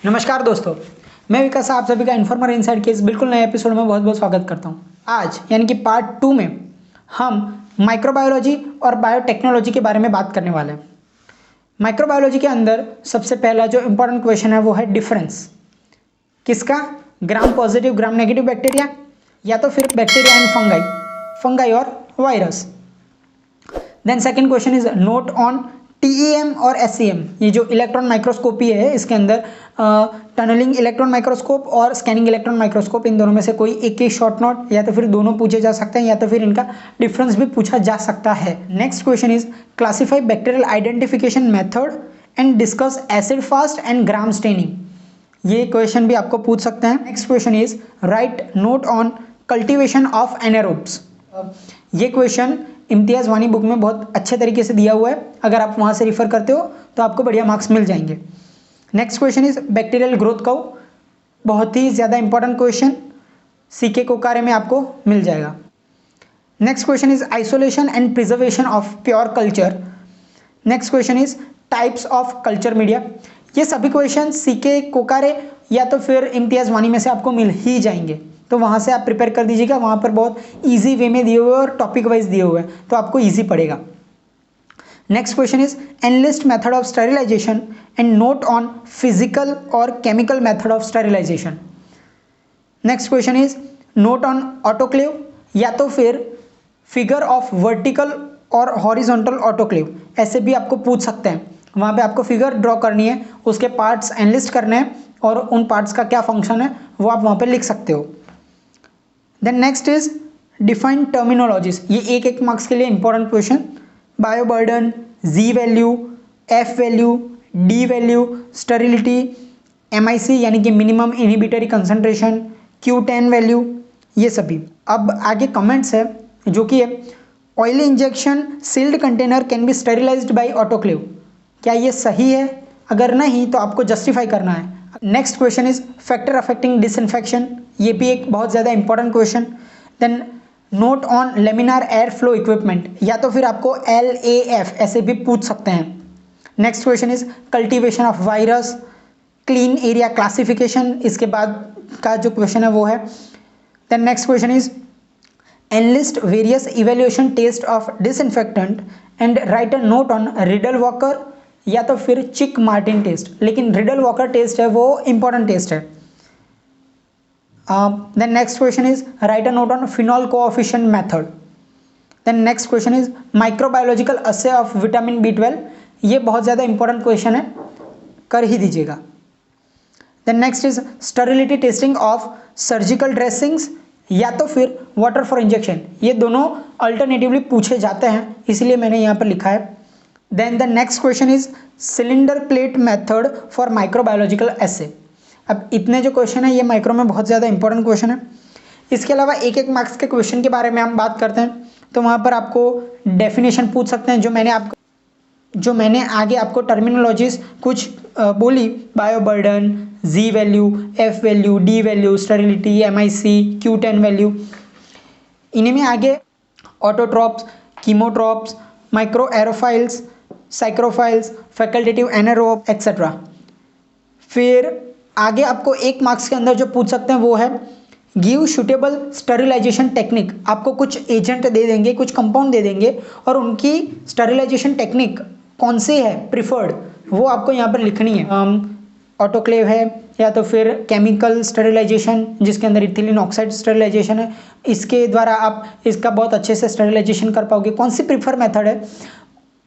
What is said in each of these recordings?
नमस्कार दोस्तों, मैं विकास आप सभी का इन्फॉर्मर इनसाइड के इस बिल्कुल नए एपिसोड में बहुत बहुत स्वागत करता हूं। आज यानी कि पार्ट 2 में हम माइक्रोबायोलॉजी और बायोटेक्नोलॉजी के बारे में बात करने वाले हैं। माइक्रोबायोलॉजी के अंदर सबसे पहला जो इम्पोर्टेंट क्वेश्चन है वो है डिफरेंस। किसका? Gram positive gram negative bacteria या तो फिर बैक्टीरिया एंड फंगाई और virus. Then second question is note on TEM और SEM। ये जो इलेक्ट्रॉन माइक्रोस्कोपी है इसके अंदर टनलिंग इलेक्ट्रॉन माइक्रोस्कोप और स्कैनिंग इलेक्ट्रॉन माइक्रोस्कोप, इन दोनों में से कोई एक ही शॉर्ट नोट या तो फिर दोनों पूछे जा सकते हैं या तो फिर इनका डिफरेंस भी पूछा जा सकता है। Next question is classify bacterial identification method and discuss acid fast and gram staining. ये क्वेश्चन भी आपको पूछ सकते हैं। Next question is right note on cultivation of anaerobes. ये क्वेश्चन इम्तियाज़ वानी बुक में बहुत अच्छे तरीके से दिया हुआ है, अगर आप वहाँ से रिफर करते हो तो आपको बढ़िया मार्क्स मिल जाएंगे। Next question is bacterial growth curve, बहुत ही ज़्यादा इंपॉर्टेंट क्वेश्चन, CK कोकारे में आपको मिल जाएगा। Next question is isolation and preservation of pure culture. Next question is types of culture media. ये सभी क्वेश्चन CK कोकारे या तो फिर इम्तियाज़ वानी में से आपको मिल ही जाएंगे, तो वहाँ से आप प्रिपेयर कर दीजिएगा। वहाँ पर बहुत इजी वे में दिए हुए और टॉपिक वाइज दिए हुए हैं, तो आपको इजी पड़ेगा। Next question is enlist method of sterilization and note on physical और chemical method of sterilization. Next question is note on autoclave या तो फिर फिगर ऑफ वर्टिकल और हॉरिजॉन्टल ऑटोक्लेव, ऐसे भी आपको पूछ सकते हैं। वहाँ पे आपको फिगर ड्रॉ करनी है, उसके पार्ट्स एनलिस्ट करने हैं और उन पार्ट्स का क्या फंक्शन है वो आप वहाँ पे लिख सकते हो। Then next is define terminologies. ये एक मार्क्स के लिए important question. Bioburden, Z value, F value, D value, sterility, MIC यानी कि minimum inhibitory concentration, Q10 value, ये सभी। अब आगे कमेंट्स है जो कि है oily injection sealed container can be sterilised by autoclave. क्या ये सही है? अगर नहीं तो आपको जस्टिफाई करना है। Next question is factor affecting disinfection. ये भी एक बहुत ज़्यादा important question. Then note on laminar air flow equipment, या तो फिर आपको LAF ऐसे भी पूछ सकते हैं। Next question is cultivation of virus, clean area classification, इसके बाद का जो क्वेश्चन है वो है। Then next question is enlist various evaluation test of disinfectant and write a note on Rideal Walker या तो फिर चिक मार्टिन टेस्ट, लेकिन रिडल वॉकर टेस्ट है वो इंपॉर्टेंट टेस्ट है। Then next question is write a note on phenol coefficient method. Then next question is microbiological असे of vitamin B12। ये बहुत ज़्यादा इंपॉर्टेंट क्वेश्चन है, कर ही दीजिएगा। Then next is sterility testing of surgical dressings या तो फिर वाटर फॉर इंजेक्शन। ये दोनों अल्टरनेटिवली पूछे जाते हैं, इसलिए मैंने यहाँ पर लिखा है। Then the next question is cylinder plate method for microbiological assay. अब इतने जो क्वेश्चन है ये माइक्रो में बहुत ज़्यादा इंपॉर्टेंट क्वेश्चन है। इसके अलावा एक मार्क्स के क्वेश्चन के बारे में हम बात करते हैं, तो वहाँ पर आपको डेफिनेशन पूछ सकते हैं, जो मैंने आगे आपको टर्मिनोलॉजीज कुछ बोली, bioburden, Z value, F value, D value, sterility, MIC, Q10 value. इन्हीं में आगे autotrophs, chemotrophs, microaerophiles, psychrophiles, facultative anaerobe et cetera. फिर आगे आपको एक मार्क्स के अंदर जो पूछ सकते हैं वो है गिव सुटेबल स्टेरिलाइजेशन टेक्निक। आपको कुछ एजेंट दे देंगे, कुछ कंपाउंड दे देंगे और उनकी स्टेरिलाइजेशन टेक्निक कौन सी है प्रिफर्ड, वो आपको यहाँ पर लिखनी है। ऑटोक्लेव है या तो फिर केमिकल स्टेरिलाइजेशन जिसके अंदर इथिलीन ऑक्साइड स्टेरिलाइजेशन है, इसके द्वारा आप इसका बहुत अच्छे से स्टेरिलाइजेशन कर पाओगे। कौन सी प्रिफर मेथड है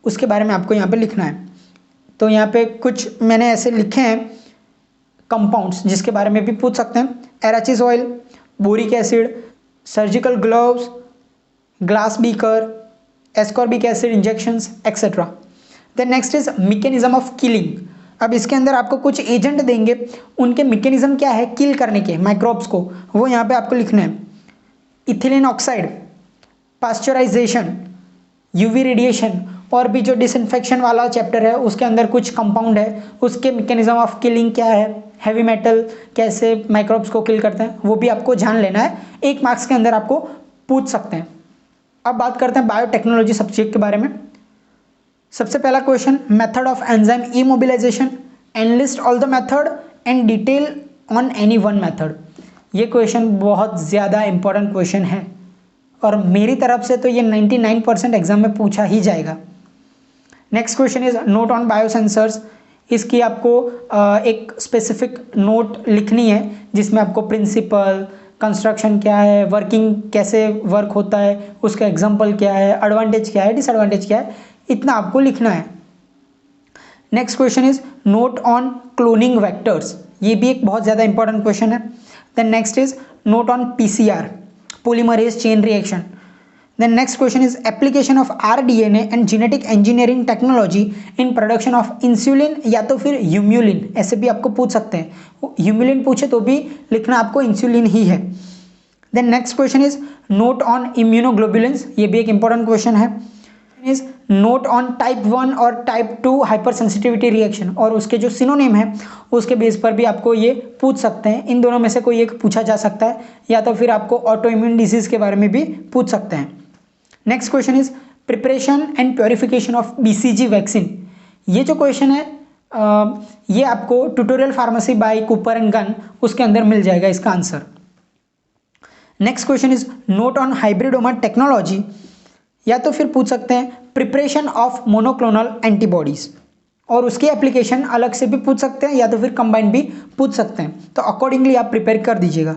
उसके बारे में आपको यहाँ पे लिखना है। तो यहाँ पे कुछ मैंने ऐसे लिखे हैं कंपाउंड्स जिसके बारे में भी पूछ सकते हैं। Arachis oil, boric acid, surgical gloves, glass beaker, ascorbic acid injections et cetera. Then next is mechanism of killing. अब इसके अंदर आपको कुछ एजेंट देंगे, उनके मैकेनिज्म क्या है किल करने के माइक्रोब्स को, वो यहाँ पे आपको लिखना है। Ethylene oxide, pasteurisation, UV radiation, और भी जो डिसइंफेक्शन वाला चैप्टर है उसके अंदर कुछ कंपाउंड है, उसके मैकेनिज्म ऑफ किलिंग क्या है, हैवी मेटल कैसे माइक्रोब्स को किल करते हैं, वो भी आपको जान लेना है। एक मार्क्स के अंदर आपको पूछ सकते हैं। अब बात करते हैं बायोटेक्नोलॉजी सब्जेक्ट के बारे में। सबसे पहला question, method of enzyme immobilisation, enlist all the method and detail on any one method. ये क्वेश्चन बहुत ज़्यादा इंपॉर्टेंट क्वेश्चन है और मेरी तरफ से तो ये 99% एग्जाम में पूछा ही जाएगा। Next question is note on biosensors. इसकी आपको एक स्पेसिफिक नोट लिखनी है जिसमें आपको प्रिंसिपल, कंस्ट्रक्शन क्या है, वर्किंग कैसे वर्क होता है, उसका एग्जाम्पल क्या है, एडवांटेज क्या है, डिसएडवांटेज क्या है, इतना आपको लिखना है। Next question is note on cloning vectors. ये भी एक बहुत ज़्यादा इंपॉर्टेंट क्वेश्चन है। Then next is note on PCR, polymerase chain reaction. Then next question is application of rDNA and genetic engineering technology in production of insulin या तो फिर ह्यूम्यूलिन, ऐसे भी आपको पूछ सकते हैं। ह्यूम्यूलिन पूछे तो भी लिखना आपको इंसुलिन ही है। Then next question is note on immunoglobulins. ये भी एक इंपॉर्टेंट क्वेश्चन है। इज नोट ऑन टाइप 1 और टाइप 2 हाइपर सेंसिटिविटी रिएक्शन और उसके जो सिनोनिम है उसके बेस पर भी आपको ये पूछ सकते हैं। इन दोनों में से कोई एक पूछा जा सकता है या तो फिर आपको ऑटो इम्यून डिजीज के बारे में भी पूछ सकते हैं। Next question is preparation and purification of BCG vaccine. ये जो क्वेश्चन है ये आपको tutorial pharmacy by Cooper and Gunn उसके अंदर मिल जाएगा इसका answer. Next question is note on hybridoma technology या तो फिर पूछ सकते हैं प्रिपरेशन ऑफ मोनोक्लोनल एंटीबॉडीज और उसकी एप्लीकेशन अलग से भी पूछ सकते हैं या तो फिर कंबाइंड भी पूछ सकते हैं, तो अकॉर्डिंगली आप प्रिपेयर कर दीजिएगा।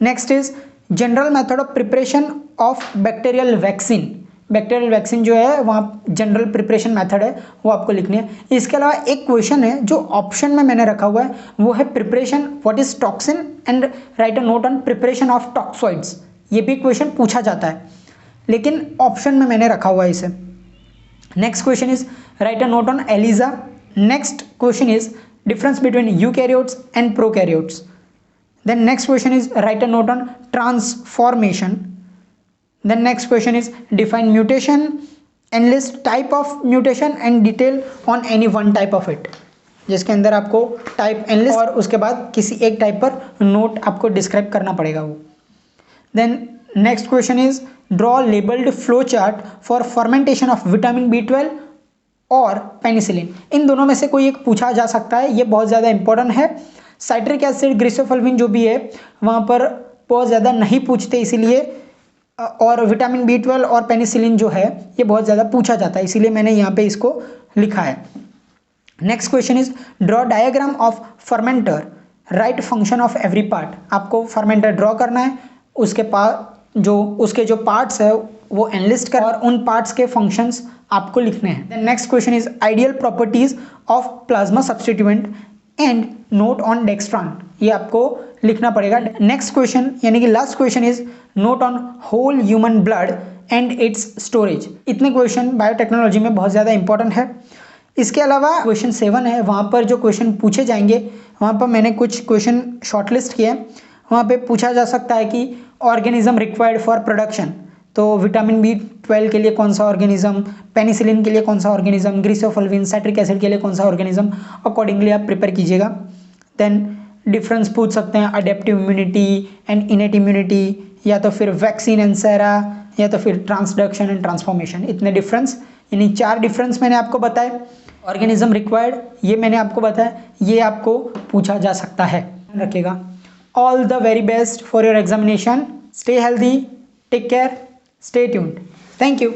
Next is general method of preparation of bacterial vaccine. Bacterial vaccine जो है वहाँ जनरल प्रिपरेशन मेथड है वो आपको लिखनी है। इसके अलावा एक क्वेश्चन है जो ऑप्शन में मैंने रखा हुआ है वो है preparation what is toxin and write a note on preparation of toxoids. ये भी क्वेश्चन पूछा जाता है लेकिन ऑप्शन में मैंने रखा हुआ है इसे। Next question is write a note on ELISA. Next question is difference between eukaryotes and prokaryotes. Then next question is write a note on transformation. Then next question is define mutation and list type of mutation and detail on any one type of it, जिसके अंदर आपको type and list और उसके बाद किसी एक type पर note आपको डिस्क्राइब करना पड़ेगा वो। Then next question is draw labelled flow chart for fermentation of vitamin B12 और पेनिसिलिन। इन दोनों में से कोई एक पूछा जा सकता है, ये बहुत ज़्यादा इंपॉर्टेंट है। साइट्रिक एसिड, ग्लिसोफुलविन जो भी है वहाँ पर बहुत ज़्यादा नहीं पूछते इसीलिए, और विटामिन B12 और पेनिसिलिन जो है ये बहुत ज़्यादा पूछा जाता है, इसीलिए मैंने यहाँ पे इसको लिखा है। Next question is draw diagram of fermenter, right function of every part. आपको फर्मेंटर ड्रॉ करना है, उसके जो पार्ट्स है वो एनलिस्ट कर और उन पार्ट्स के फंक्शंस आपको लिखने हैं। Then next question is ideal properties of plasma substituent and note on dextran. ये आपको लिखना पड़ेगा। नेक्स्ट क्वेश्चन यानी कि last question is note on whole human blood and its storage. इतने क्वेश्चन बायोटेक्नोलॉजी में बहुत ज़्यादा इंपॉर्टेंट है। इसके अलावा क्वेश्चन 7 है, वहाँ पर जो क्वेश्चन पूछे जाएंगे वहाँ पर मैंने कुछ क्वेश्चन शॉर्टलिस्ट किए हैं। वहाँ पे पूछा जा सकता है कि ऑर्गेनिज्म रिक्वायर्ड फॉर प्रोडक्शन, तो विटामिन B12 के लिए कौन सा ऑर्गेनिज्म, पेनिसिलिन के लिए कौन सा ऑर्गेनिज्म, ग्लिसोफुलविन, साइट्रिक एसिड के लिए कौन सा ऑर्गेनिज्म, अकॉर्डिंगली आप प्रिपेयर कीजिएगा। देन डिफरेंस पूछ सकते हैं adaptive immunity and innate immunity, या तो फिर वैक्सीन एंड सेरा, या तो फिर ट्रांसडक्शन एंड ट्रांसफॉर्मेशन। इतने डिफरेंस, यानी 4 डिफरेंस मैंने आपको बताए। ऑर्गेनिज्म रिक्वायर्ड ये मैंने आपको बताया, ये आपको पूछा जा सकता है, रखिएगा। All the very best for your examination. Stay healthy, take care, stay tuned. Thank you.